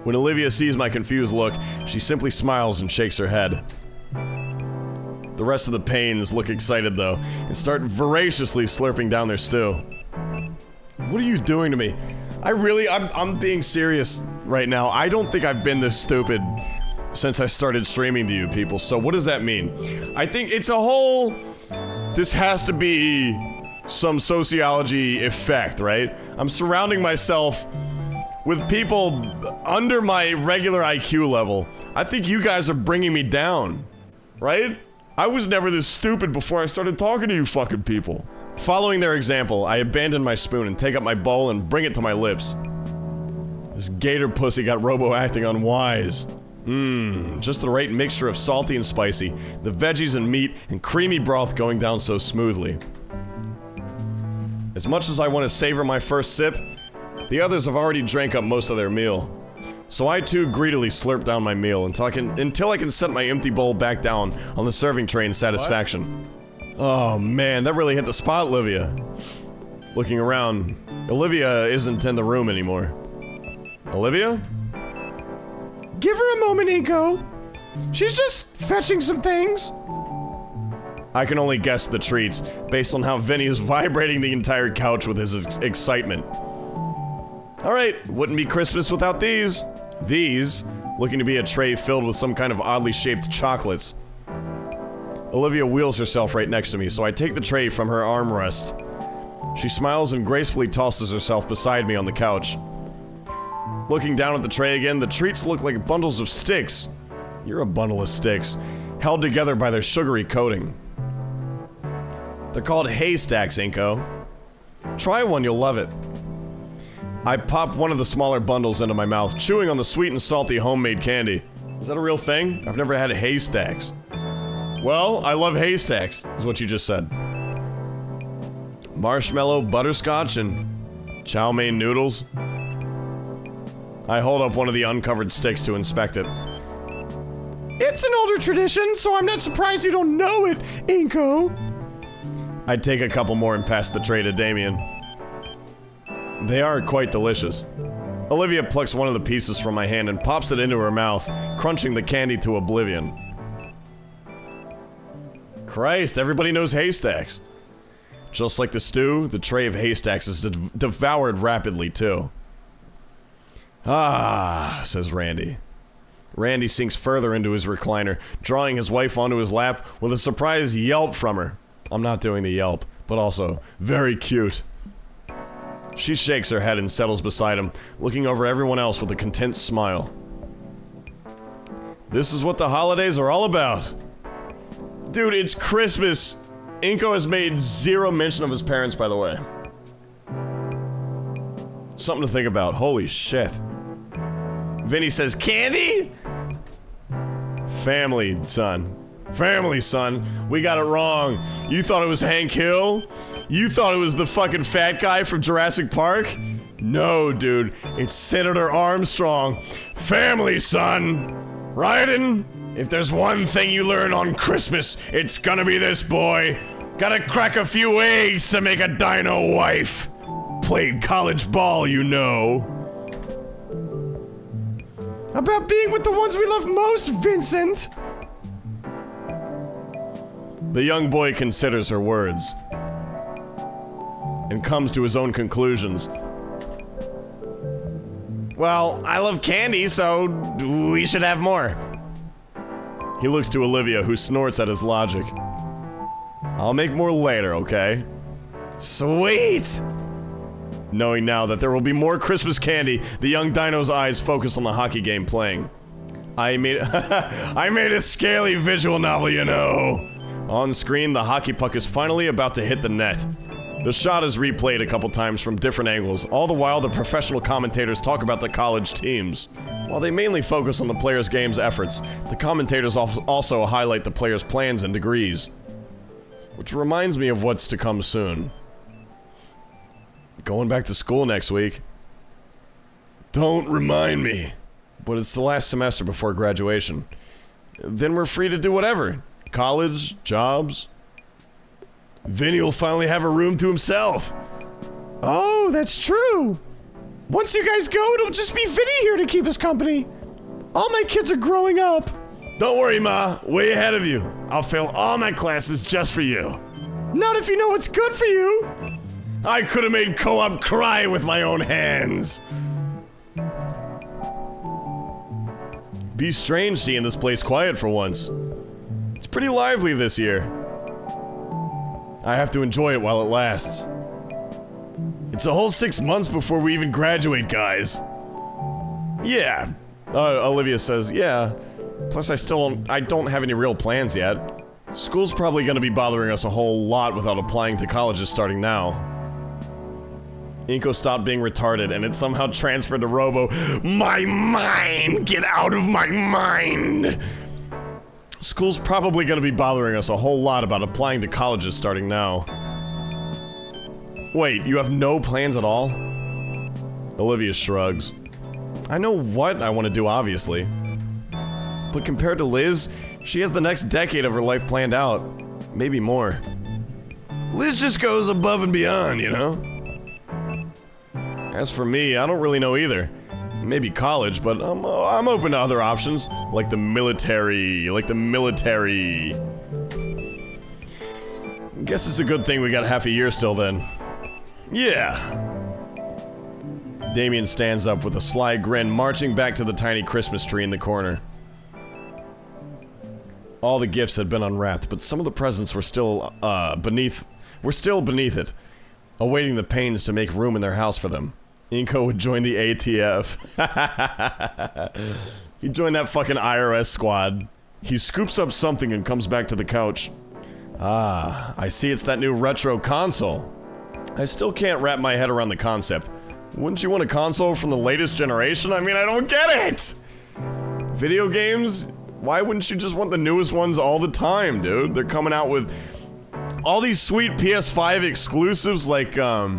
When Olivia sees my confused look, she simply smiles and shakes her head. The rest of the pains look excited though, and start voraciously slurping down their stew. What are you doing to me? I'm being serious right now. I don't think I've been this stupid since I started streaming to you people, so what does that mean? I think it's a whole... This has to be some sociology effect, right? I'm surrounding myself with people under my regular IQ level. I think you guys are bringing me down, right? I was never this stupid before I started talking to you fucking people. Following their example, I abandon my spoon and take up my bowl and bring it to my lips. This gator pussy got robo-acting unwise. Just the right mixture of salty and spicy, the veggies and meat and creamy broth going down so smoothly. As much as I want to savor my first sip, the others have already drank up most of their meal. So I too greedily slurp down my meal until I can set my empty bowl back down on the serving tray in satisfaction. What? Oh man, that really hit the spot, Olivia. Looking around, Olivia isn't in the room anymore. Olivia? Give her a moment, Inko. She's just fetching some things. I can only guess the treats, based on how Vinny is vibrating the entire couch with his excitement. Alright, wouldn't be Christmas without these. These, looking to be a tray filled with some kind of oddly shaped chocolates. Olivia wheels herself right next to me, so I take the tray from her armrest. She smiles and gracefully tosses herself beside me on the couch. Looking down at the tray again, the treats look like bundles of sticks. You're a bundle of sticks, held together by their sugary coating. They're called haystacks, Inko. Try one, you'll love it. I pop one of the smaller bundles into my mouth, chewing on the sweet and salty homemade candy. Is that a real thing? I've never had haystacks. Well, I love haystacks, is what you just said. Marshmallow, butterscotch, and chow mein noodles. I hold up one of the uncovered sticks to inspect it. It's an older tradition, so I'm not surprised you don't know it, Inko. I take a couple more and pass the tray to Damien. They are quite delicious. Olivia plucks one of the pieces from my hand and pops it into her mouth, crunching the candy to oblivion. Christ, everybody knows haystacks. Just like the stew, the tray of haystacks is devoured rapidly, too. Ah, says Randy. Randy sinks further into his recliner, drawing his wife onto his lap with a surprised yelp from her. I'm not doing the yelp, but also very cute. She shakes her head and settles beside him, looking over everyone else with a content smile. This is what the holidays are all about. Dude, it's Christmas. Inko has made zero mention of his parents, by the way. Something to think about. Holy shit. Vinny says, candy? Family, son. Family, son. We got it wrong. You thought it was Hank Hill? You thought it was the fucking fat guy from Jurassic Park? No, dude. It's Senator Armstrong. Family, son. Raiden, if there's one thing you learn on Christmas, it's gonna be this, boy. Gotta crack a few eggs to make a dino wife. Played college ball, you know. About being with the ones we love most, Vincent. The young boy considers her words and comes to his own conclusions. Well, I love candy, so we should have more. He looks to Olivia, who snorts at his logic. I'll make more later, okay? Sweet! Knowing now that there will be more Christmas candy, the young dino's eyes focus on the hockey game playing. I made a scaly visual novel, you know. On screen, the hockey puck is finally about to hit the net. The shot is replayed a couple times from different angles, all the while the professional commentators talk about the college teams. While they mainly focus on the players' game's efforts, the commentators also highlight the players' plans and degrees. Which reminds me of what's to come soon. Going back to school next week. Don't remind me. But it's the last semester before graduation. Then we're free to do whatever. College, jobs. Vinny will finally have a room to himself. Oh, that's true. Once you guys go, it'll just be Vinny here to keep us company. All my kids are growing up. Don't worry, Ma. Way ahead of you. I'll fail all my classes just for you. Not if you know what's good for you. I could have made Co-op cry with my own hands. Be strange seeing this place quiet for once. It's pretty lively this year. I have to enjoy it while it lasts. It's a whole 6 months before we even graduate, guys. Yeah. Olivia says, yeah. Plus I don't have any real plans yet. School's probably gonna be bothering us a whole lot without applying to colleges starting now. Inko stopped being retarded and it somehow transferred to Robo. My mind! Get out of my mind! School's probably gonna be bothering us a whole lot about applying to colleges starting now. Wait, you have no plans at all? Olivia shrugs. I know what I want to do, obviously. But compared to Liz, she has the next decade of her life planned out. Maybe more. Liz just goes above and beyond, you know? As for me, I don't really know either. Maybe college, but I'm open to other options. Like the military. Guess it's a good thing we got half a year still then. Yeah. Damien stands up with a sly grin, marching back to the tiny Christmas tree in the corner. All the gifts had been unwrapped, but some of the presents were still, beneath it, awaiting the Paynes to make room in their house for them. Inko would join the ATF. He'd join that fucking IRS squad. He scoops up something and comes back to the couch. Ah, I see it's that new retro console. I still can't wrap my head around the concept. Wouldn't you want a console from the latest generation? I mean, I don't get it! Video games? Why wouldn't you just want the newest ones all the time, dude? They're coming out with all these sweet PS5 exclusives like, well,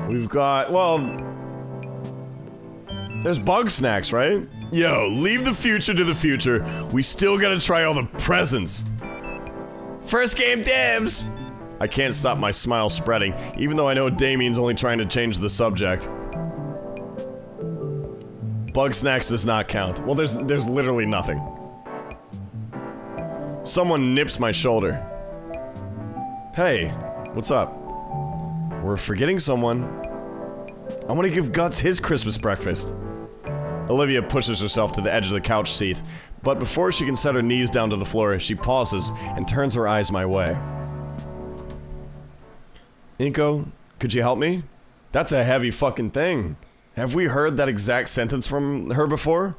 we've got, well, there's Bug Snacks, right? Yo, leave the future to the future. We still gotta try all the presents. First game dibs! I can't stop my smile spreading, even though I know Damien's only trying to change the subject. Bug Snacks does not count. Well, there's literally nothing. Someone nips my shoulder. Hey, what's up? We're forgetting someone. I want to give Guts his Christmas breakfast. Olivia pushes herself to the edge of the couch seat, but before she can set her knees down to the floor, she pauses and turns her eyes my way. Inko, could you help me? That's a heavy fucking thing. Have we heard that exact sentence from her before?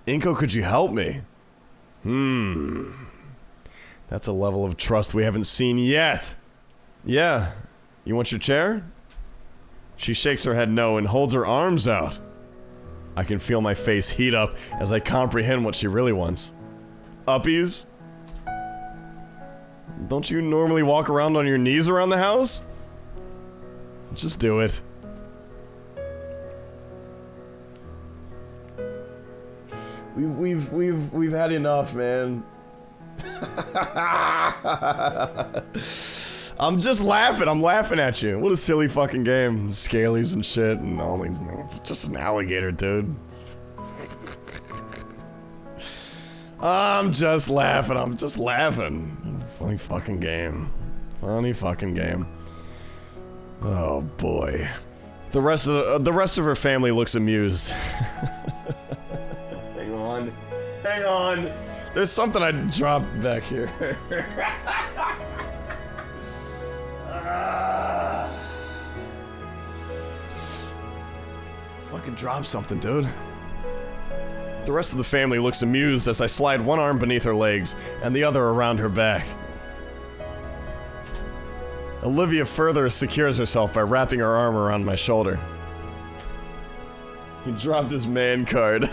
Inko, could you help me? That's a level of trust we haven't seen yet. Yeah. You want your chair? She shakes her head no and holds her arms out. I can feel my face heat up as I comprehend what she really wants. Uppies? Don't you normally walk around on your knees around the house? Just do it. We've had enough, man. I'm just laughing. I'm laughing at you. What a silly fucking game. Scalies and shit and all these. It's just an alligator, dude. I'm just laughing. I'm just laughing. Funny fucking game. Funny fucking game. Oh boy. The rest of her family looks amused. Hang on. Hang on. There's something I dropped back here. Fucking drop something, dude. The rest of the family looks amused as I slide one arm beneath her legs and the other around her back. Olivia further secures herself by wrapping her arm around my shoulder. He dropped his man card.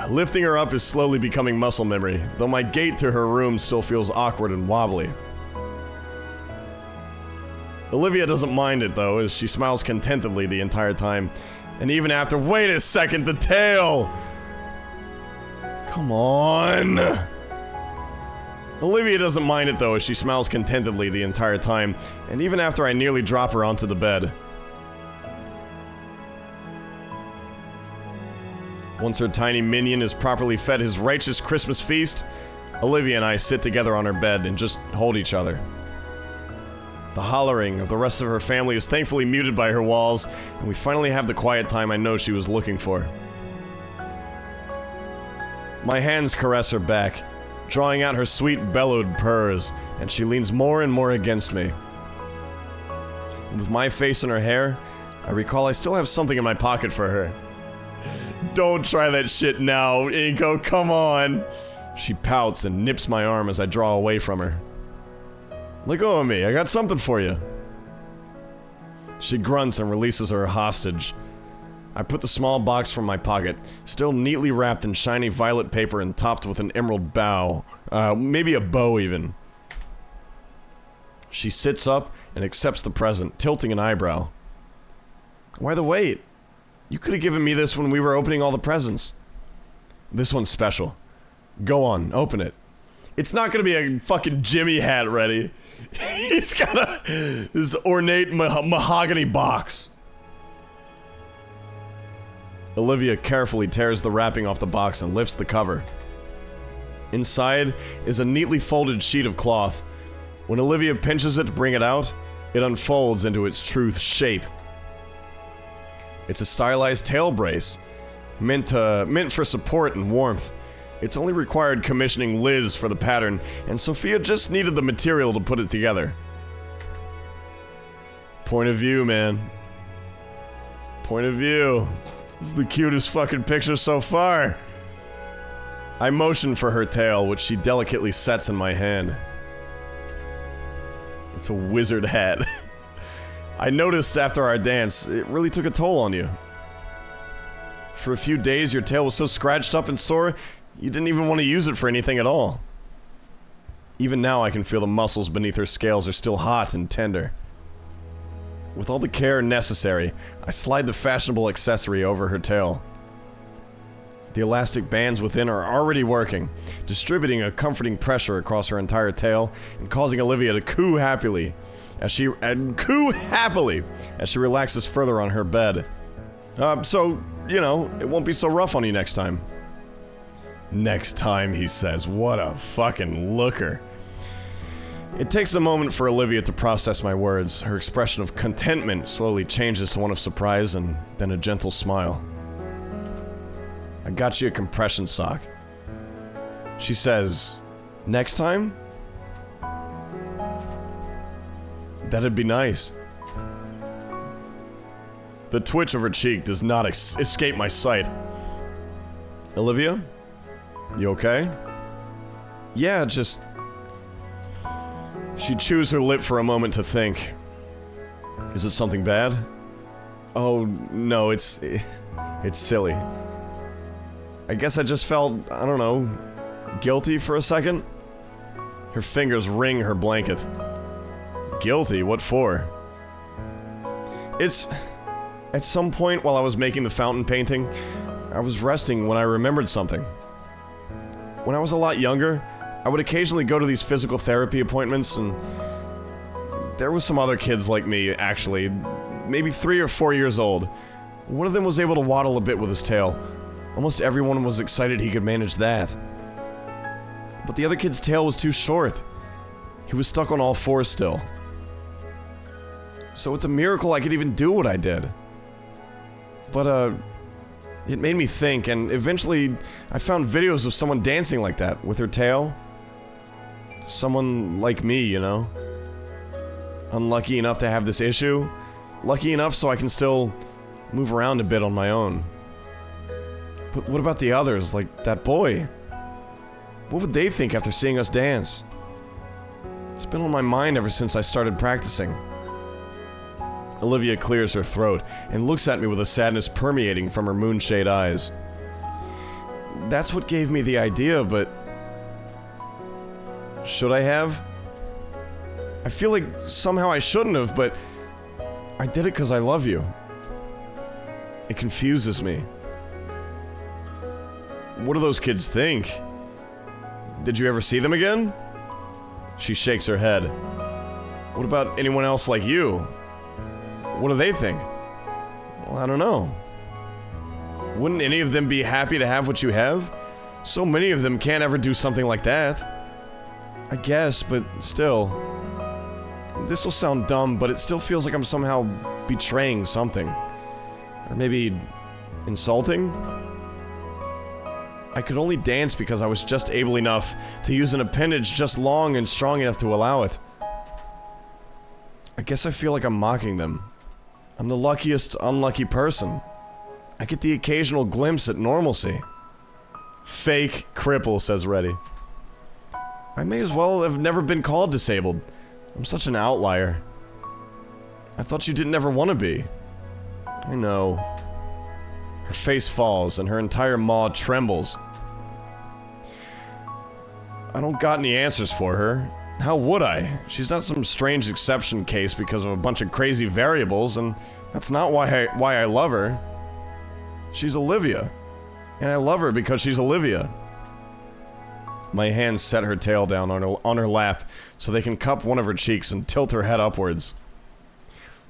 Lifting her up is slowly becoming muscle memory, though my gait to her room still feels awkward and wobbly. Olivia doesn't mind it though, as she smiles contentedly the entire time. And even after— wait a second, the tail! Come on! Olivia doesn't mind it though, as she smiles contentedly the entire time, and even after I nearly drop her onto the bed. Once her tiny minion is properly fed his righteous Christmas feast, Olivia and I sit together on her bed and just hold each other. The hollering of the rest of her family is thankfully muted by her walls, and we finally have the quiet time I know she was looking for. My hands caress her back, drawing out her sweet bellowed purrs, and she leans more and more against me. And with my face in her hair, I recall I still have something in my pocket for her. Don't try that shit now, Inko, come on! She pouts and nips my arm as I draw away from her. Let go of me, I got something for you. She grunts and releases her hostage. I put the small box from my pocket, still neatly wrapped in shiny violet paper and topped with an emerald bow. Maybe a bow even. She sits up and accepts the present, tilting an eyebrow. Why the wait? You could have given me this when we were opening all the presents. This one's special. Go on, open it. It's not gonna be a fucking Jimmy hat ready. He's got this ornate mahogany box. Olivia carefully tears the wrapping off the box and lifts the cover. Inside is a neatly folded sheet of cloth. When Olivia pinches it to bring it out, it unfolds into its true shape. It's a stylized tail brace, meant for support and warmth. It's only required commissioning Liz for the pattern, and Sophia just needed the material to put it together. Point of view, man. Point of view. This is the cutest fucking picture so far. I motion for her tail, which she delicately sets in my hand. It's a wizard hat. I noticed after our dance, it really took a toll on you. For a few days, your tail was so scratched up and sore, you didn't even want to use it for anything at all. Even now, I can feel the muscles beneath her scales are still hot and tender. With all the care necessary, I slide the fashionable accessory over her tail. The elastic bands within are already working, distributing a comforting pressure across her entire tail and causing Olivia to coo happily as she relaxes further on her bed. So, you know, it won't be so rough on you next time. Next time, he says. What a fucking looker. It takes a moment for Olivia to process my words. Her expression of contentment slowly changes to one of surprise and then a gentle smile. I got you a compression sock. She says, next time? That'd be nice. The twitch of her cheek does not escape my sight. Olivia? You okay? Yeah, just... She chews her lip for a moment to think. Is it something bad? Oh, no, it's silly. I guess I just felt, I don't know, guilty for a second? Her fingers wring her blanket. Guilty? What for? It's... At some point while I was making the fountain painting, I was resting when I remembered something. When I was a lot younger, I would occasionally go to these physical therapy appointments, and there were some other kids like me, actually, maybe 3 or 4 years old. One of them was able to waddle a bit with his tail. Almost everyone was excited he could manage that. But the other kid's tail was too short. He was stuck on all fours still. So it's a miracle I could even do what I did. But, it made me think, and eventually I found videos of someone dancing like that, with her tail. Someone like me, you know? Unlucky enough to have this issue. Lucky enough so I can still move around a bit on my own. But what about the others, like that boy? What would they think after seeing us dance? It's been on my mind ever since I started practicing. Olivia clears her throat and looks at me with a sadness permeating from her moonshade eyes. That's what gave me the idea, but... Should I have? I feel like somehow I shouldn't have, but... I did it because I love you. It confuses me. What do those kids think? Did you ever see them again? She shakes her head. What about anyone else like you? What do they think? Well, I don't know. Wouldn't any of them be happy to have what you have? So many of them can't ever do something like that. I guess, but still. This will sound dumb, but it still feels like I'm somehow betraying something. Or maybe insulting? I could only dance because I was just able enough to use an appendage just long and strong enough to allow it. I guess I feel like I'm mocking them. I'm the luckiest unlucky person. I get the occasional glimpse at normalcy. Fake cripple, says Reddy. I may as well have never been called disabled. I'm such an outlier. I thought you didn't ever want to be. I know. Her face falls and her entire maw trembles. I don't got any answers for her. How would I? She's not some strange exception case because of a bunch of crazy variables, and that's not why I love her. She's Olivia. And I love her because she's Olivia. My hands set her tail down on her lap so they can cup one of her cheeks and tilt her head upwards.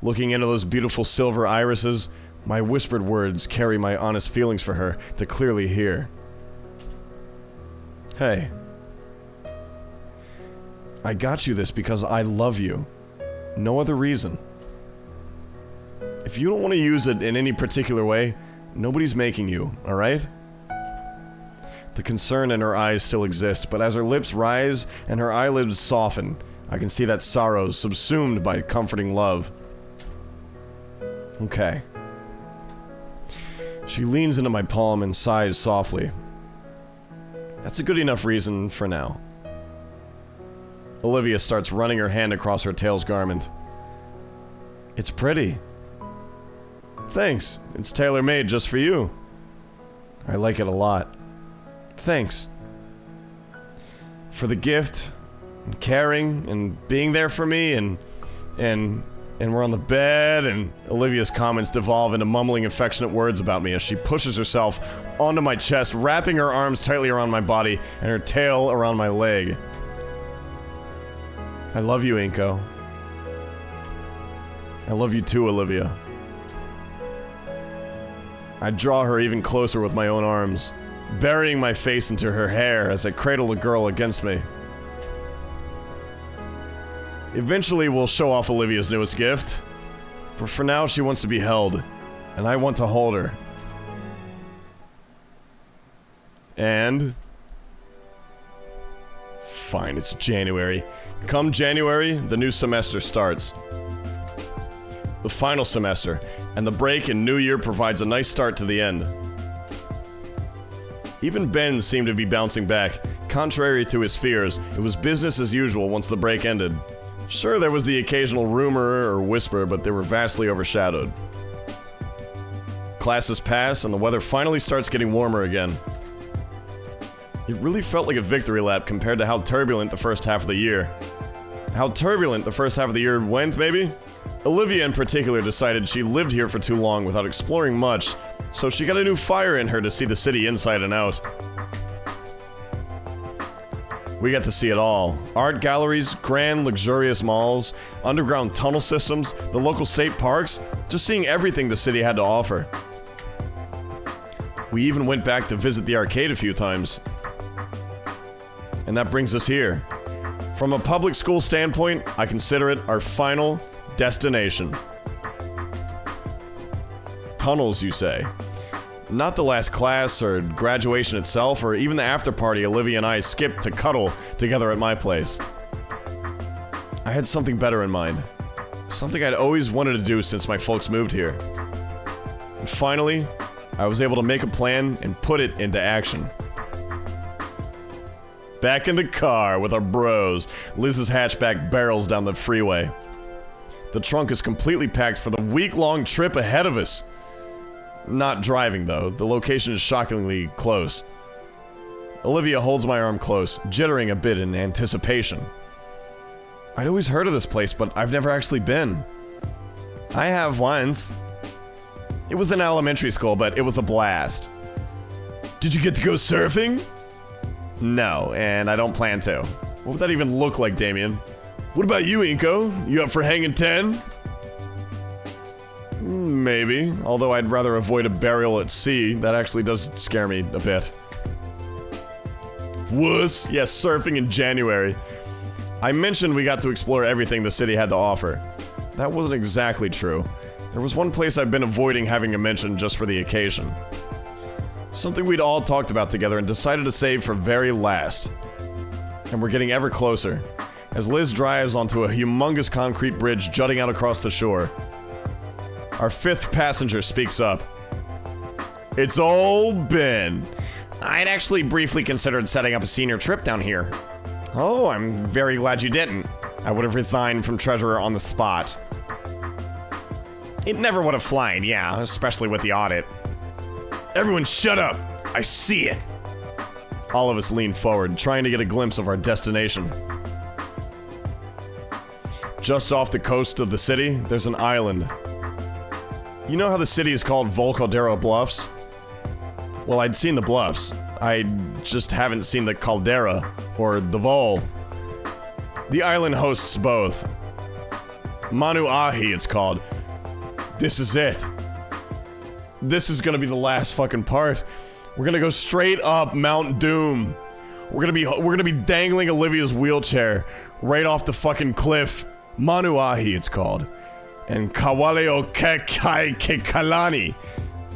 Looking into those beautiful silver irises, my whispered words carry my honest feelings for her to clearly hear. Hey. I got you this because I love you. No other reason. If you don't want to use it in any particular way, nobody's making you, alright? The concern in her eyes still exists, but as her lips rise and her eyelids soften, I can see that sorrow subsumed by comforting love. Okay. She leans into my palm and sighs softly. That's a good enough reason for now. Olivia starts running her hand across her tail's garment. It's pretty. Thanks. It's tailor-made just for you. I like it a lot. Thanks. For the gift, and caring, and being there for me, and we're on the bed, and Olivia's comments devolve into mumbling affectionate words about me as she pushes herself onto my chest, wrapping her arms tightly around my body and her tail around my leg. I love you, Inko. I love you too, Olivia. I draw her even closer with my own arms, burying my face into her hair as I cradle the girl against me. Eventually, we'll show off Olivia's newest gift, but for now, she wants to be held, and I want to hold her. And... Fine, it's January. Come January, the new semester starts. The final semester, and the break in New Year provides a nice start to the end. Even Ben seemed to be bouncing back. Contrary to his fears, it was business as usual once the break ended. Sure, there was the occasional rumor or whisper, but they were vastly overshadowed. Classes pass, and the weather finally starts getting warmer again. It really felt like a victory lap compared to how turbulent the first half of the year. How turbulent the first half of the year went, maybe? Olivia in particular decided she lived here for too long without exploring much, so she got a new fire in her to see the city inside and out. We got to see it all. Art galleries, grand luxurious malls, underground tunnel systems, the local state parks, just seeing everything the city had to offer. We even went back to visit the arcade a few times. And that brings us here. From a public school standpoint, I consider it our final destination. Tunnels, you say? Not the last class or graduation itself or even the after party Olivia and I skipped to cuddle together at my place. I had something better in mind. Something I'd always wanted to do since my folks moved here. And finally, I was able to make a plan and put it into action. Back in the car with our bros, Liz's hatchback barrels down the freeway. The trunk is completely packed for the week-long trip ahead of us. Not driving, though. The location is shockingly close. Olivia holds my arm close, jittering a bit in anticipation. I'd always heard of this place, but I've never actually been. I have once. It was in elementary school, but it was a blast. Did you get to go surfing? No, and I don't plan to. What would that even look like, Damien? What about you, Inko? You up for hanging 10? Maybe, although I'd rather avoid a burial at sea. That actually does scare me a bit. Wuss. Yes, surfing in January. I mentioned we got to explore everything the city had to offer. That wasn't exactly true. There was one place I've been avoiding having a mention just for the occasion. Something we'd all talked about together and decided to save for very last. And we're getting ever closer, as Liz drives onto a humongous concrete bridge jutting out across the shore. Our fifth passenger speaks up. It's old Ben. I'd actually briefly considered setting up a senior trip down here. Oh, I'm very glad you didn't. I would have resigned from treasurer on the spot. It never would have flied, yeah, especially with the audit. Everyone shut up! I see it! All of us lean forward, trying to get a glimpse of our destination. Just off the coast of the city, there's an island. You know how the city is called Volcaldera Bluffs? Well, I'd seen the bluffs. I just haven't seen the caldera, or the vol. The island hosts both. Manu Ahi, it's called. This is it. This is gonna be the last fucking part. We're gonna go straight up Mount Doom. We're gonna be dangling Olivia's wheelchair right off the fucking cliff. Manu Ahi, it's called. And Kawaleo Kekai Kekalani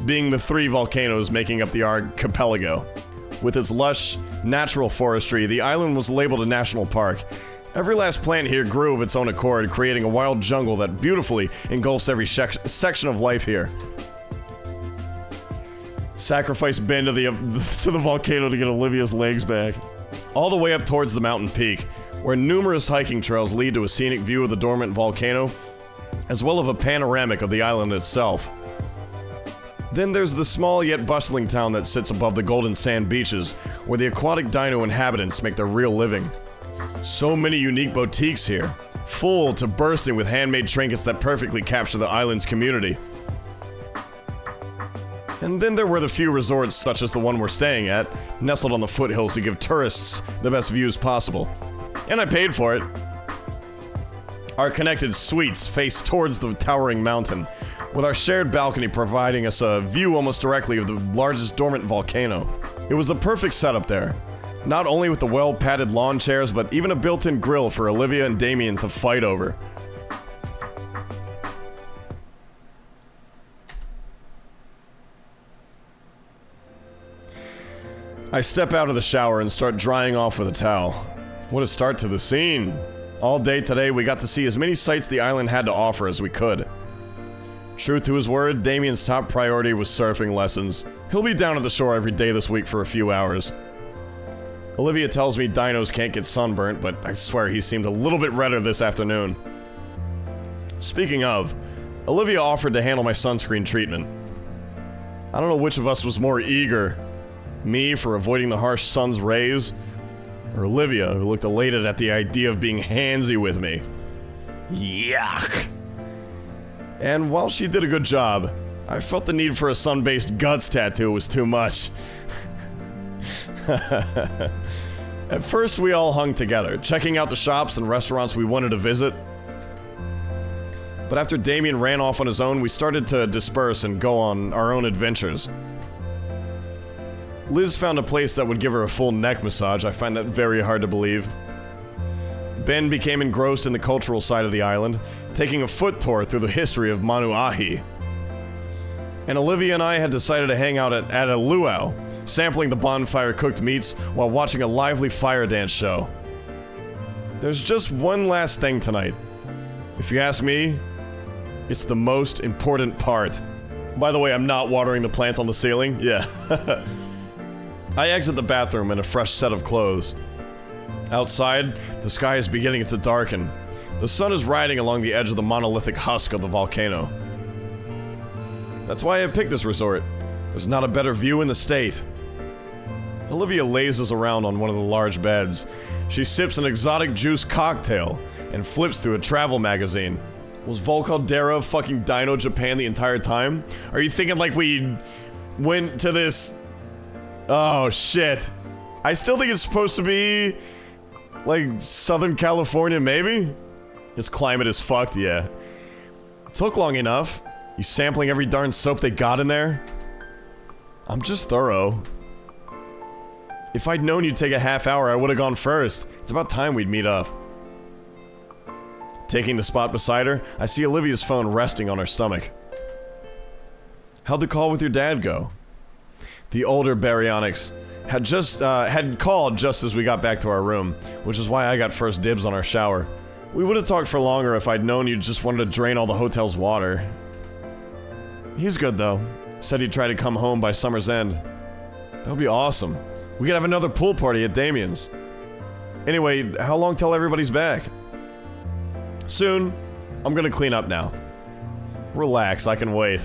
being the three volcanoes making up the archipelago. With its lush, natural forestry, the island was labeled a national park. Every last plant here grew of its own accord, creating a wild jungle that beautifully engulfs every section of life here. Sacrifice Ben to the volcano to get Olivia's legs back. All the way up towards the mountain peak, where numerous hiking trails lead to a scenic view of the dormant volcano, as well as a panoramic of the island itself. Then there's the small yet bustling town that sits above the golden sand beaches, where the aquatic dino inhabitants make their real living. So many unique boutiques here, full to bursting with handmade trinkets that perfectly capture the island's community. And then there were the few resorts such as the one we're staying at, nestled on the foothills to give tourists the best views possible. And I paid for it. Our connected suites face towards the towering mountain, with our shared balcony providing us a view almost directly of the largest dormant volcano. It was the perfect setup there. Not only with the well-padded lawn chairs, but even a built-in grill for Olivia and Damien to fight over. I step out of the shower and start drying off with a towel. What a start to the scene. All day today, we got to see as many sights the island had to offer as we could. True to his word, Damien's top priority was surfing lessons. He'll be down at the shore every day this week for a few hours. Olivia tells me dinos can't get sunburnt, but I swear he seemed a little bit redder this afternoon. Speaking of, Olivia offered to handle my sunscreen treatment. I don't know which of us was more eager. Me for avoiding the harsh sun's rays, or Olivia who looked elated at the idea of being handsy with me. Yuck! And while she did a good job, I felt the need for a sun-based guts tattoo was too much. At first, we all hung together, checking out the shops and restaurants we wanted to visit. But after Damien ran off on his own, we started to disperse and go on our own adventures. Liz found a place that would give her a full neck massage. I find that very hard to believe. Ben became engrossed in the cultural side of the island, taking a foot tour through the history of Manu Ahi. And Olivia and I had decided to hang out at a luau, sampling the bonfire-cooked meats while watching a lively fire dance show. There's just one last thing tonight. If you ask me, it's the most important part. By the way, I'm not watering the plant on the ceiling. Yeah. I exit the bathroom in a fresh set of clothes. Outside, the sky is beginning to darken. The sun is riding along the edge of the monolithic husk of the volcano. That's why I picked this resort. There's not a better view in the state. Olivia lazes around on one of the large beds. She sips an exotic juice cocktail and flips through a travel magazine. Was Volcaldera fucking Dino Japan the entire time? Are you thinking like we went to this Oh, shit. I still think it's supposed to be, like, Southern California, maybe? This climate is fucked, yeah. Took long enough. You sampling every darn soap they got in there? I'm just thorough. If I'd known you'd take a half hour, I would have gone first. It's about time we'd meet up. Taking the spot beside her, I see Olivia's phone resting on her stomach. How'd the call with your dad go? The older baryonyx had called just as we got back to our room, which is why I got first dibs on our shower. We would have talked for longer if I'd known you just wanted to drain all the hotel's water. He's good though. Said he'd try to come home by summer's end. That would be awesome. We could have another pool party at Damien's. Anyway, how long till everybody's back? Soon. I'm gonna clean up now. Relax, I can wait.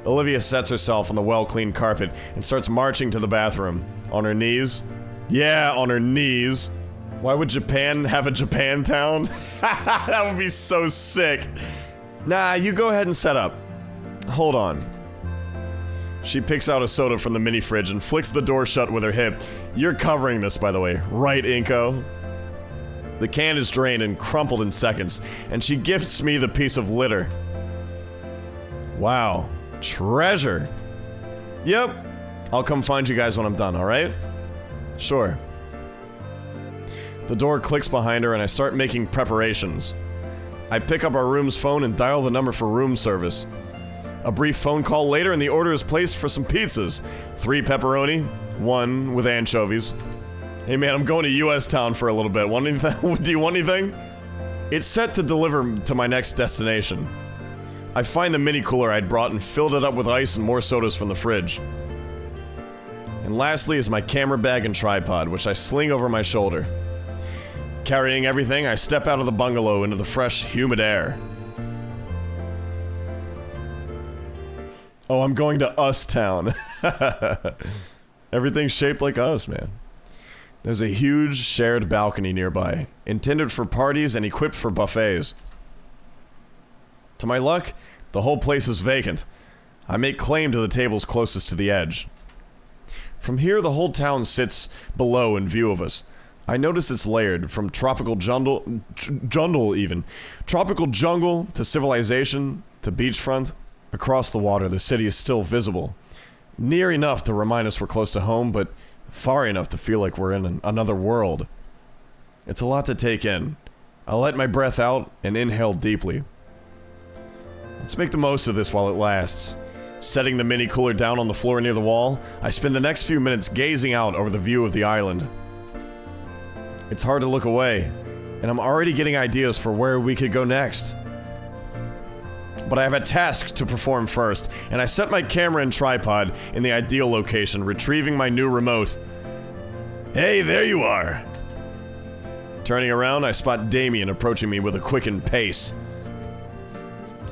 Olivia sets herself on the well-cleaned carpet and starts marching to the bathroom. On her knees? Yeah, on her knees. Why would Japan have a Japantown? That would be so sick. Nah, you go ahead and set up. Hold on. She picks out a soda from the mini fridge and flicks the door shut with her hip. You're covering this, by the way, right, Inko? The can is drained and crumpled in seconds, and she gifts me the piece of litter. Wow. Treasure. Yep. I'll come find you guys when I'm done, alright? Sure. The door clicks behind her and I start making preparations. I pick up our room's phone and dial the number for room service. A brief phone call later and the order is placed for some pizzas. 3 pepperoni, 1 with anchovies. Hey man, I'm going to US Town for a little bit. Want anything? Do you want anything? It's set to deliver to my next destination. I find the mini cooler I'd brought and filled it up with ice and more sodas from the fridge. And lastly is my camera bag and tripod, which I sling over my shoulder. Carrying everything, I step out of the bungalow into the fresh, humid air. Oh, I'm going to Us Town. Everything's shaped like us, man. There's a huge shared balcony nearby, intended for parties and equipped for buffets. To my luck, the whole place is vacant. I make claim to the tables closest to the edge. From here, the whole town sits below in view of us. I notice it's layered, from tropical jungle even. Tropical jungle to civilization to beachfront. Across the water, the city is still visible. Near enough to remind us we're close to home, but far enough to feel like we're in another world. It's a lot to take in. I let my breath out and inhale deeply. Let's make the most of this while it lasts. Setting the mini cooler down on the floor near the wall, I spend the next few minutes gazing out over the view of the island. It's hard to look away, and I'm already getting ideas for where we could go next. But I have a task to perform first, and I set my camera and tripod in the ideal location, retrieving my new remote. Hey, there you are! Turning around, I spot Damien approaching me with a quickened pace.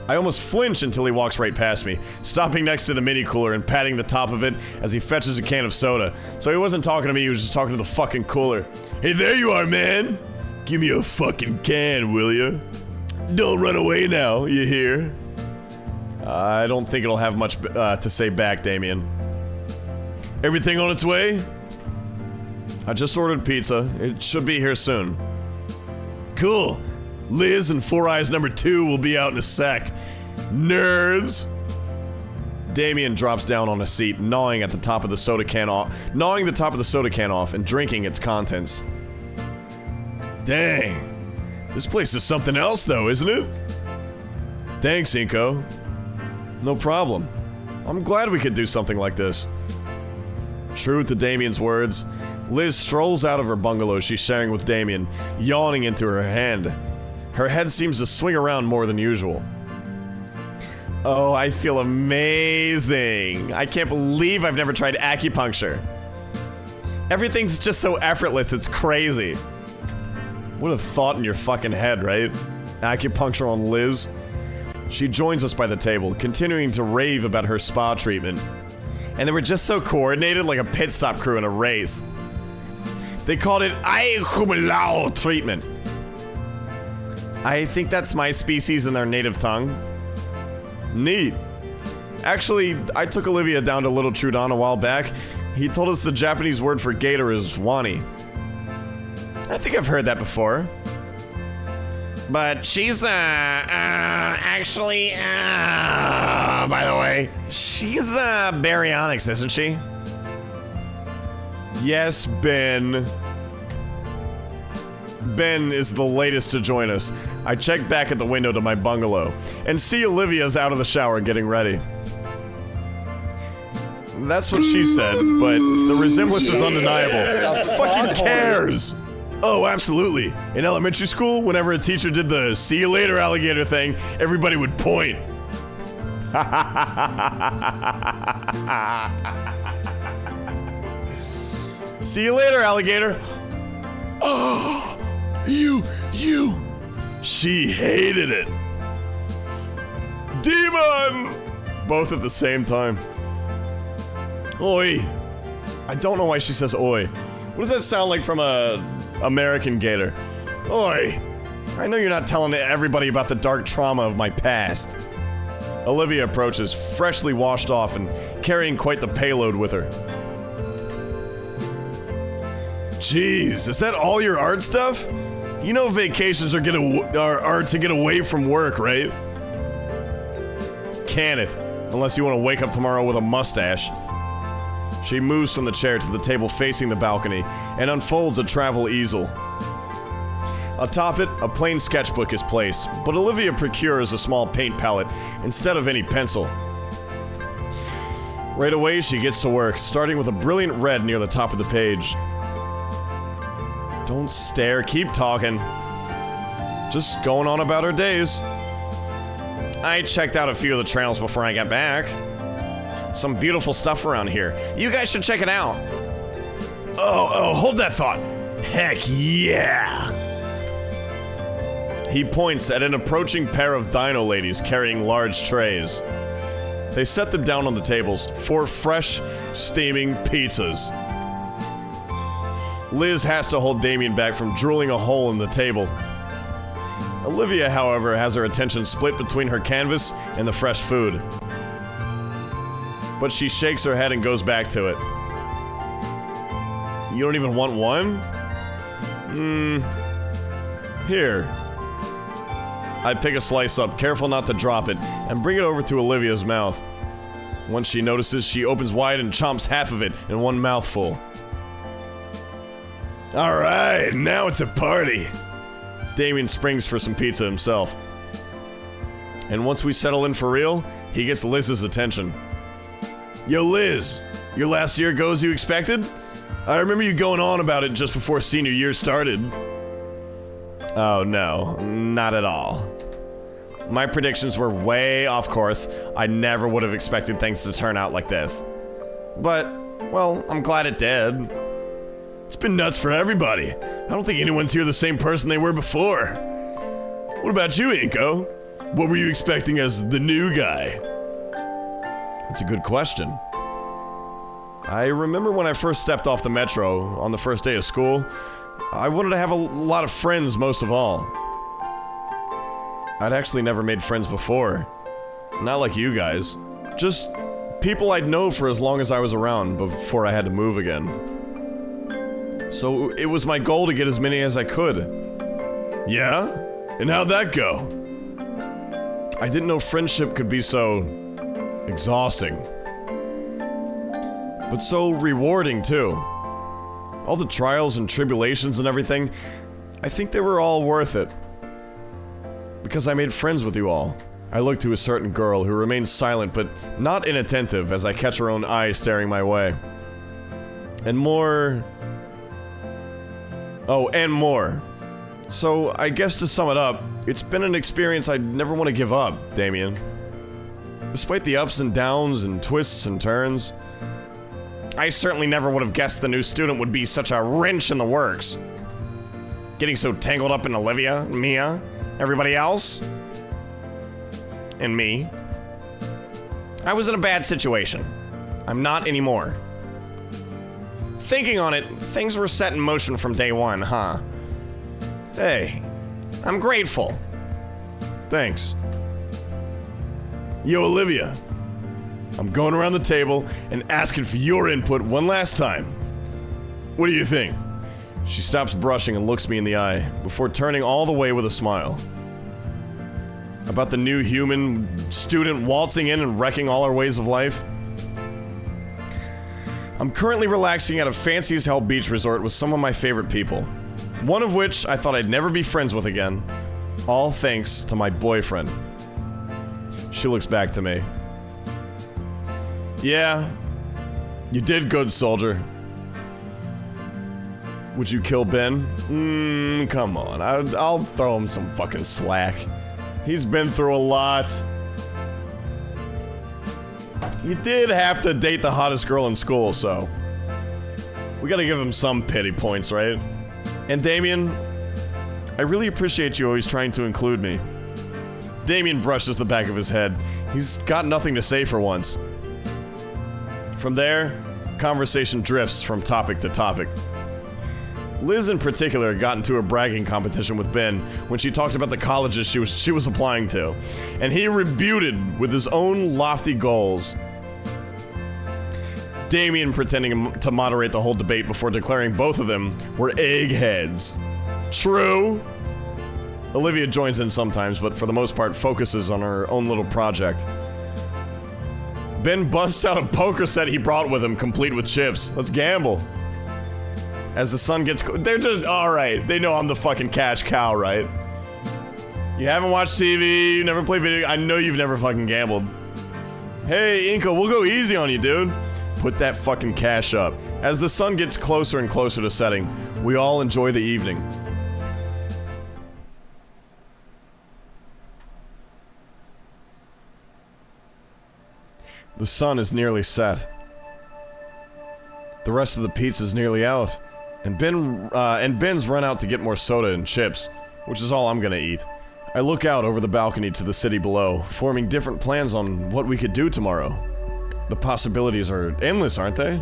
I almost flinch until he walks right past me, stopping next to the mini cooler and patting the top of it as he fetches a can of soda. So he wasn't talking to me, he was just talking to the fucking cooler. Hey, there you are, man! Give me a fucking can, will ya? Don't run away now, you hear? I don't think it'll have much to say back, Damien. Everything on its way? I just ordered pizza. It should be here soon. Cool. Liz and Four Eyes number 2 will be out in a sec. Nerds! Damien drops down on a seat, gnawing the top of the soda can off and drinking its contents. Dang. This place is something else though, isn't it? Thanks, Inko. No problem. I'm glad we could do something like this. True to Damien's words, Liz strolls out of her bungalow she's sharing with Damien, yawning into her hand. Her head seems to swing around more than usual. Oh, I feel amazing. I can't believe I've never tried acupuncture. Everything's just so effortless, it's crazy. What a thought in your fucking head, right? Acupuncture on Liz. She joins us by the table, continuing to rave about her spa treatment. And they were just so coordinated, like a pit stop crew in a race. They called it Aikumalao treatment. I think that's my species in their native tongue. Neat. Actually, I took Olivia down to Little Trudon a while back, He told us the Japanese word for gator is Wani. I think I've heard that before. But she's, actually, by the way, she's, baryonyx, isn't she? Yes, Ben. Ben is the latest to join us. I check back at the window to my bungalow and see Olivia's out of the shower getting ready. That's what she said, but the resemblance is undeniable. Who fucking cares? Oh, absolutely. In elementary school, whenever a teacher did the "see you later, alligator" thing, everybody would point. See you later, alligator. Oh, you. She hated it. Demon! Both at the same time. Oi. I don't know why she says oi. What does that sound like from a American gator? Oi. I know you're not telling everybody about the dark trauma of my past. Olivia approaches, freshly washed off and carrying quite the payload with her. Jeez, is that all your art stuff? You know vacations are to get away from work, right? Can it, unless you want to wake up tomorrow with a mustache. She moves from the chair to the table facing the balcony and unfolds a travel easel. Atop it, a plain sketchbook is placed, but Olivia procures a small paint palette instead of any pencil. Right away, she gets to work, starting with a brilliant red near the top of the page. Don't stare, keep talking. Just going on about her days. I checked out a few of the trails before I got back. Some beautiful stuff around here. You guys should check it out. Oh, hold that thought. Heck yeah! He points at an approaching pair of dino ladies carrying large trays. They set them down on the tables for fresh, steaming pizzas. Liz has to hold Damien back from drooling a hole in the table. Olivia, however, has her attention split between her canvas and the fresh food. But she shakes her head and goes back to it. You don't even want one? Here. I pick a slice up, careful not to drop it, and bring it over to Olivia's mouth. Once she notices, she opens wide and chomps half of it in one mouthful. Alright, now it's a party. Damien springs for some pizza himself. And once we settle in for real, he gets Liz's attention. Yo, Liz, your last year go as you expected? I remember you going on about it just before senior year started. Oh no, not at all. My predictions were way off course. I never would have expected things to turn out like this. But, well, I'm glad it did. It's been nuts for everybody. I don't think anyone's here the same person they were before. What about you, Inko? What were you expecting as the new guy? That's a good question. I remember when I first stepped off the metro on the first day of school, I wanted to have a lot of friends most of all. I'd actually never made friends before. Not like you guys. Just people I'd know for as long as I was around before I had to move again. So it was my goal to get as many as I could. Yeah? And how'd that go? I didn't know friendship could be so exhausting. But so rewarding too. All the trials and tribulations and everything, I think they were all worth it. Because I made friends with you all. I look to a certain girl who remains silent but not inattentive as I catch her own eye staring my way. And more. Oh, and more. So, I guess to sum it up, it's been an experience I'd never want to give up, Damien. Despite the ups and downs and twists and turns, I certainly never would have guessed the new student would be such a wrench in the works. Getting so tangled up in Olivia, Mia, everybody else, and me. I was in a bad situation. I'm not anymore. Thinking on it, things were set in motion from day one, huh? Hey, I'm grateful. Thanks. Yo, Olivia. I'm going around the table and asking for your input one last time. What do you think? She stops brushing and looks me in the eye, before turning all the way with a smile. About the new human student waltzing in and wrecking all our ways of life? I'm currently relaxing at a fancy as hell beach resort with some of my favorite people. One of which I thought I'd never be friends with again. All thanks to my boyfriend. She looks back to me. Yeah, you did good, soldier. Would you kill Ben? Come on. I'll throw him some fucking slack. He's been through a lot. He did have to date the hottest girl in school, so we gotta give him some pity points, right? And Damien, I really appreciate you always trying to include me. Damien brushes the back of his head. He's got nothing to say for once. From there, conversation drifts from topic to topic. Liz in particular got into a bragging competition with Ben when she talked about the colleges she was applying to, and he rebuted with his own lofty goals. Damien pretending to moderate the whole debate before declaring both of them were eggheads. True. Olivia joins in sometimes, but for the most part focuses on her own little project. Ben busts out a poker set he brought with him, complete with chips. Let's gamble. As the sun gets they're just, alright, they know I'm the fucking cash cow, right? You haven't watched TV, you never played video, I know you've never fucking gambled. Hey, Inko, we'll go easy on you, dude. Put that fucking cash up. As the sun gets closer and closer to setting, we all enjoy the evening. The sun is nearly set. The rest of the pizza's nearly out. And Ben's run out to get more soda and chips, which is all I'm gonna eat. I look out over the balcony to the city below, forming different plans on what we could do tomorrow. The possibilities are endless, aren't they?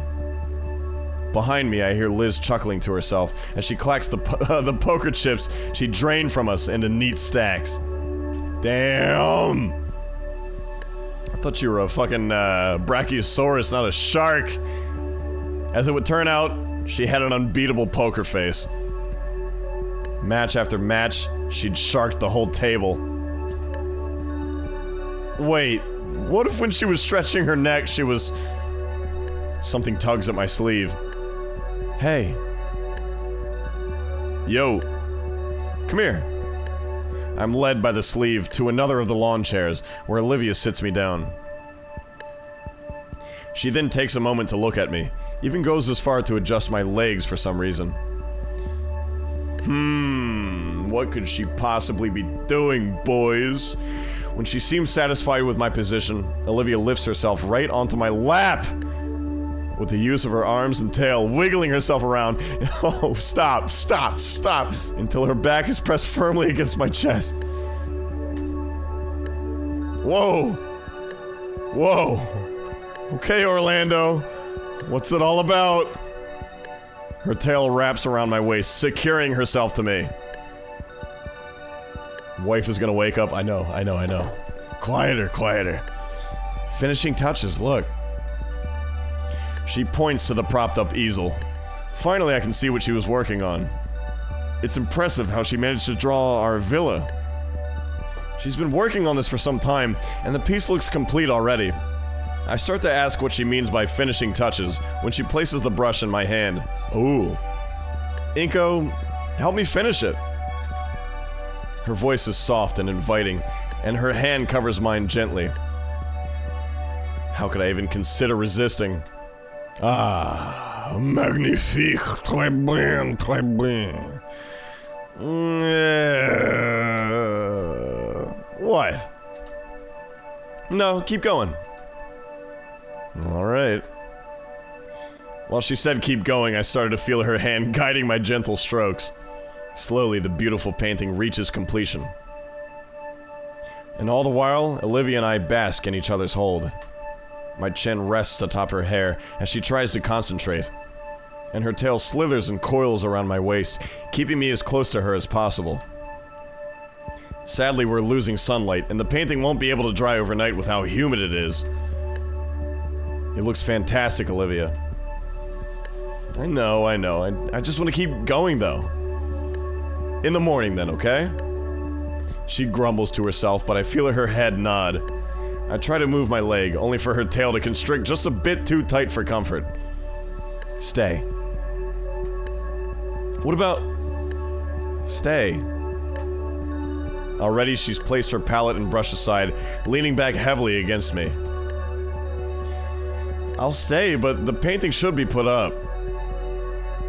Behind me, I hear Liz chuckling to herself as she clacks the poker chips she drained from us into neat stacks. Damn! I thought you were a fucking brachiosaurus, not a shark. As it would turn out, she had an unbeatable poker face. Match after match, she'd sharked the whole table. Wait, what if when she was stretching her neck, she was... Something tugs at my sleeve. Hey. Yo. Come here. I'm led by the sleeve to another of the lawn chairs, where Olivia sits me down. She then takes a moment to look at me, even goes as far to adjust my legs for some reason. What could she possibly be doing, boys? When she seems satisfied with my position, Olivia lifts herself right onto my lap! With the use of her arms and tail, wiggling herself around. Oh, stop, stop, stop! Until her back is pressed firmly against my chest. Whoa! Whoa! Okay, Orlando. What's it all about? Her tail wraps around my waist, securing herself to me. Wife is gonna wake up. I know. Quieter, quieter. Finishing touches, look. She points to the propped up easel. Finally, I can see what she was working on. It's impressive how she managed to draw our villa. She's been working on this for some time, and the piece looks complete already. I start to ask what she means by finishing touches when she places the brush in my hand. Ooh. Inko, help me finish it. Her voice is soft and inviting, and her hand covers mine gently. How could I even consider resisting? Ah, magnifique, très bien, très bien. What? No, keep going. Alright. While she said keep going, I started to feel her hand guiding my gentle strokes. Slowly, the beautiful painting reaches completion. And all the while, Olivia and I bask in each other's hold. My chin rests atop her hair as she tries to concentrate, and her tail slithers and coils around my waist, keeping me as close to her as possible. Sadly, we're losing sunlight, and the painting won't be able to dry overnight with how humid it is. It looks fantastic, Olivia. I know. I just want to keep going, though. In the morning, then, okay? She grumbles to herself, but I feel her head nod. I try to move my leg, only for her tail to constrict just a bit too tight for comfort. Stay. What about... Stay. Already she's placed her palette and brush aside, leaning back heavily against me. I'll stay, but the painting should be put up.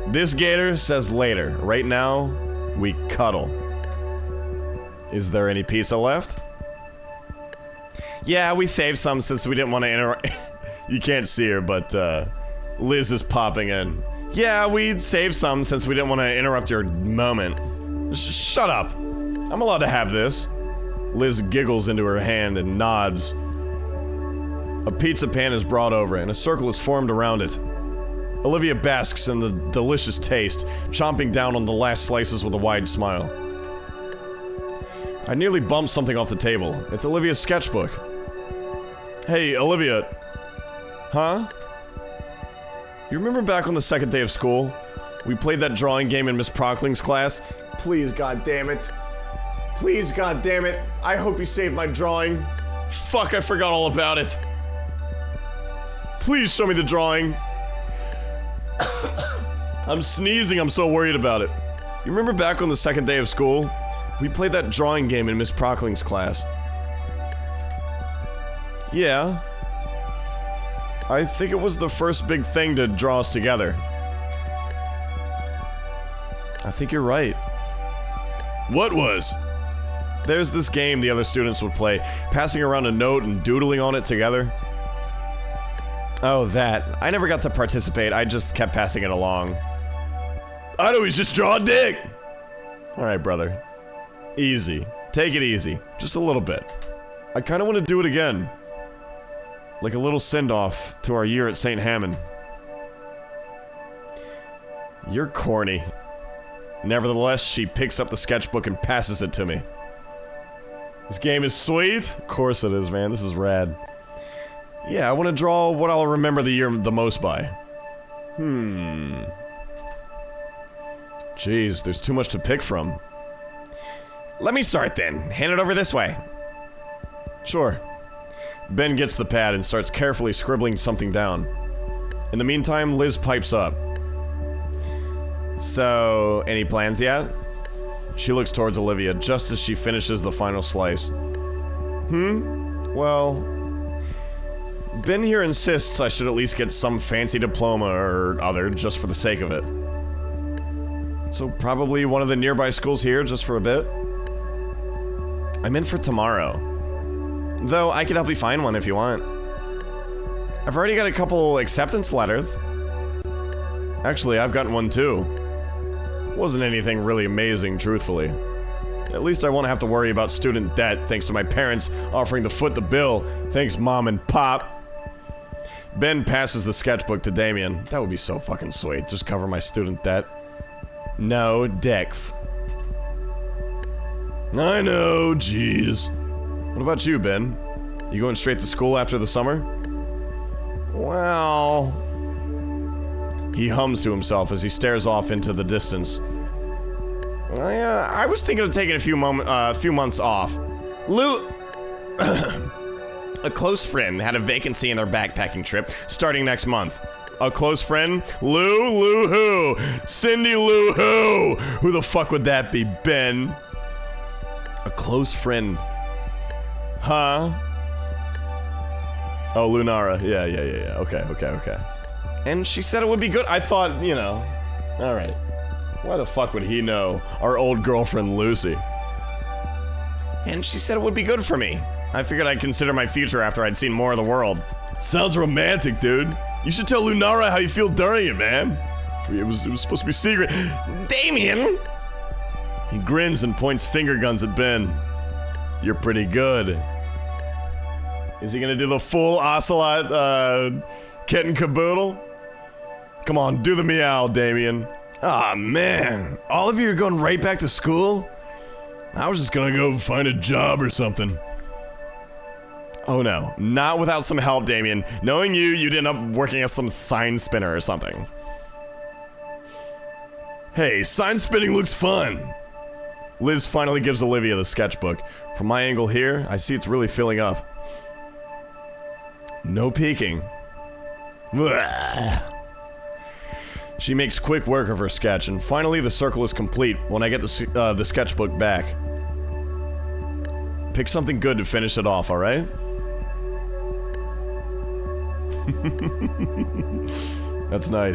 This Gator says later. Right now, we cuddle. Is there any pizza left? Yeah, we saved some since we didn't want to interrupt. You can't see her, but Liz is popping in. Yeah, we saved some since we didn't want to interrupt your moment. Shut up. I'm allowed to have this. Liz giggles into her hand and nods. A pizza pan is brought over and a circle is formed around it. Olivia basks in the delicious taste, chomping down on the last slices with a wide smile. I nearly bumped something off the table. It's Olivia's sketchbook. Hey, Olivia. Huh? You remember back on the second day of school? We played that drawing game in Miss Prockling's class? Please, goddammit. Please, goddammit. I hope you saved my drawing. Fuck, I forgot all about it. Please show me the drawing. I'm sneezing, I'm so worried about it. You remember back on the second day of school? We played that drawing game in Miss Prockling's class. Yeah. I think it was the first big thing to draw us together. I think you're right. What was? There's this game the other students would play, passing around a note and doodling on it together. Oh, that. I never got to participate, I just kept passing it along. I'd always just draw a dick! Alright, brother. Easy. Take it easy. Just a little bit. I kinda want to do it again. Like a little send-off to our year at St. Hammond. You're corny. Nevertheless, she picks up the sketchbook and passes it to me. This game is sweet? Of course it is, man. This is rad. Yeah, I want to draw what I'll remember the year the most by. Jeez, there's too much to pick from. Let me start then. Hand it over this way. Sure. Ben gets the pad and starts carefully scribbling something down. In the meantime, Liz pipes up. So, any plans yet? She looks towards Olivia just as she finishes the final slice. Well... Ben here insists I should at least get some fancy diploma or other just for the sake of it. So probably one of the nearby schools here just for a bit? I'm in for tomorrow. Though I could help you find one if you want. I've already got a couple acceptance letters. Actually, I've gotten one too. Wasn't anything really amazing, truthfully. At least I won't have to worry about student debt thanks to my parents offering to foot the bill. Thanks, Mom and Pop. Ben passes the sketchbook to Damien. That would be so fucking sweet. Just cover my student debt. No dicks. I know, jeez. What about you, Ben? You going straight to school after the summer? Well... He hums to himself as he stares off into the distance. I was thinking of taking a few months off. A close friend had a vacancy in their backpacking trip starting next month. A close friend? Lou who? Cindy Lou who? Who the fuck would that be, Ben? A close friend. Huh? Oh, Lunara. Yeah. Okay. And she said it would be good. I thought, you know. Alright. Why the fuck would he know? Our old girlfriend, Lucy. And she said it would be good for me. I figured I'd consider my future after I'd seen more of the world. Sounds romantic, dude. You should tell Lunara how you feel during it, man. It was supposed to be secret. Damien! He grins and points finger guns at Ben. You're pretty good. Is he gonna do the full ocelot, kit and caboodle? Come on, do the meow, Damien. Aw, man. All of you are going right back to school? I was just gonna go find a job or something. Oh no, not without some help, Damien. Knowing you, you'd end up working as some sign spinner or something. Hey, sign spinning looks fun. Liz finally gives Olivia the sketchbook. From my angle here, I see it's really filling up. No peeking. Blah. She makes quick work of her sketch, and finally the circle is complete when I get the sketchbook back. Pick something good to finish it off, alright? That's nice.